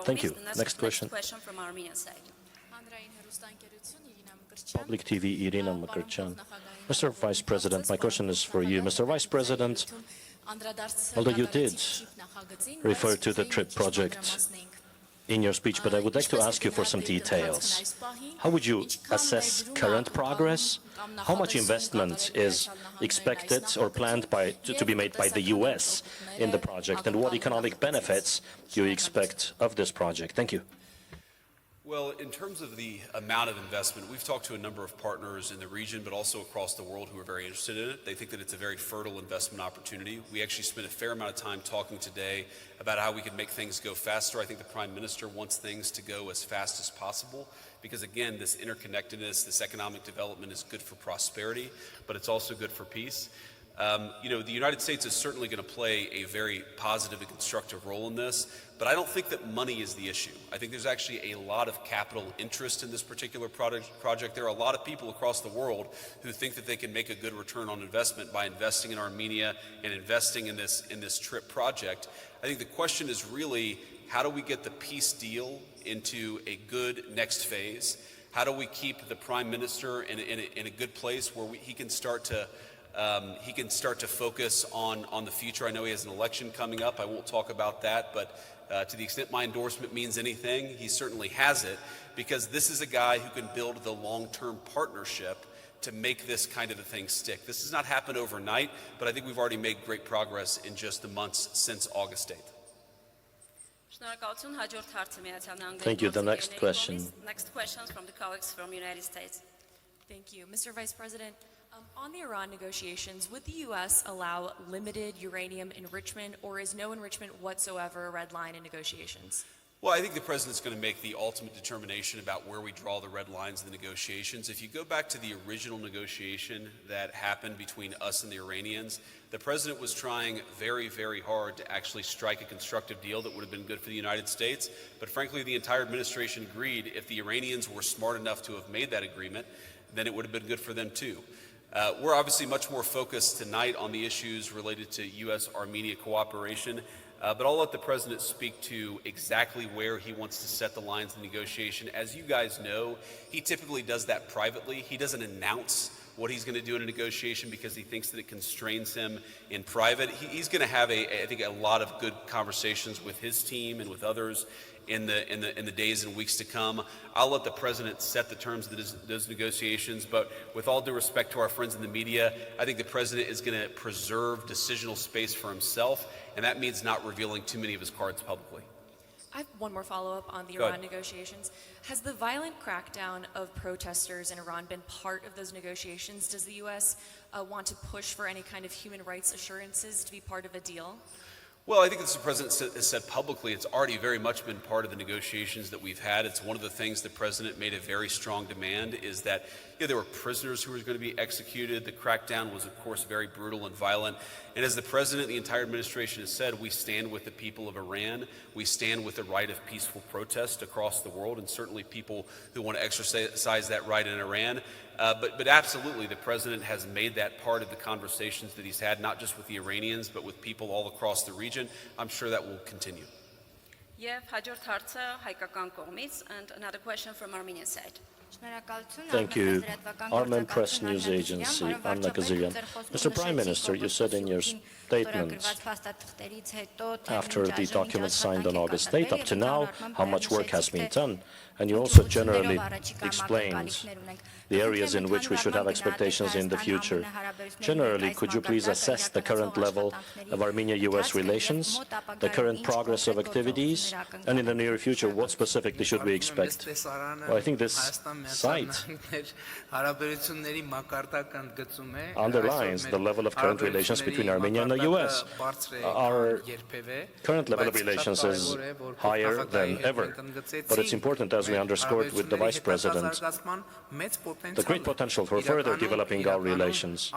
Thank you. Next question. From Armenia side. Public TV, Irina Makarchan. Mr. Vice President, my question is for you. Mr. Vice President, although you did refer to the TRIP project in your speech, but I would like to ask you for some details. How would you assess current progress? How much investment is expected or planned to be made by the U.S. in the project, and what economic benefits do you expect of this project? Thank you. Well, in terms of the amount of investment, we've talked to a number of partners in the region, but also across the world who are very interested in it. They think that it's a very fertile investment opportunity. We actually spent a fair amount of time talking today about how we could make things go faster. I think the Prime Minister wants things to go as fast as possible because, again, this interconnectedness, this economic development is good for prosperity, but it's also good for peace. The United States is certainly going to play a very positive and constructive role in this, but I don't think that money is the issue. I think there's actually a lot of capital interest in this particular project. There are a lot of people across the world who think that they can make a good return on investment by investing in Armenia and investing in this TRIP project. I think the question is really, how do we get the peace deal into a good next phase? How do we keep the Prime Minister in a good place where he can start to focus on the future? I know he has an election coming up. I won't talk about that, but to the extent my endorsement means anything, he certainly has it, because this is a guy who can build the long-term partnership to make this kind of a thing stick. This has not happened overnight, but I think we've already made great progress in just the months since August 8th. Thank you. The next question. Next questions from the colleagues from the United States. Thank you. Mr. Vice President, on the Iran negotiations, would the U.S. allow limited uranium enrichment, or is no enrichment whatsoever a red line in negotiations? Well, I think the president's going to make the ultimate determination about where we draw the red lines in the negotiations. If you go back to the original negotiation that happened between us and the Iranians, the president was trying very, very hard to actually strike a constructive deal that would have been good for the United States. But frankly, the entire administration agreed if the Iranians were smart enough to have made that agreement, then it would have been good for them too. We're obviously much more focused tonight on the issues related to U.S. Armenia cooperation, but I'll let the president speak to exactly where he wants to set the lines of negotiation. As you guys know, he typically does that privately. He doesn't announce what he's going to do in a negotiation because he thinks that it constrains him in private. He's going to have, I think, a lot of good conversations with his team and with others in the days and weeks to come. I'll let the president set the terms of those negotiations, but with all due respect to our friends in the media, I think the president is going to preserve decisional space for himself, and that means not revealing too many of his cards publicly. I have one more follow-up on the Iran negotiations. Has the violent crackdown of protesters in Iran been part of those negotiations? Does the U.S. Want to push for any kind of human rights assurances to be part of a deal? Well, I think as the president has said publicly, it's already very much been part of the negotiations that we've had. It's one of the things the president made a very strong demand is that there were prisoners who were going to be executed. The crackdown was, of course, very brutal and violent. And as the president, the entire administration has said, we stand with the people of Iran. We stand with the right of peaceful protest across the world, and certainly people who want to exercise that right in Iran. But absolutely, the president has made that part of the conversations that he's had, not just with the Iranians, but with people all across the region. I'm sure that will continue. And another question from Armenian side. Thank you. Armen Press News Agency, Anna Kazarian. Mr. Prime Minister, you said in your statement, after the documents signed on August 8, up to now, how much work has been done. And you also generally explained the areas in which we should have expectations in the future. Generally, could you please assess the current level of Armenia-U.S. relations, the current progress of activities, and in the near future, what specifically should we expect? Well, I think this site underlines the level of current relations between Armenia and the U.S. Our current level of relations is higher than ever, but it's important, as we underscored with the Vice President, the great potential for further developing our relations.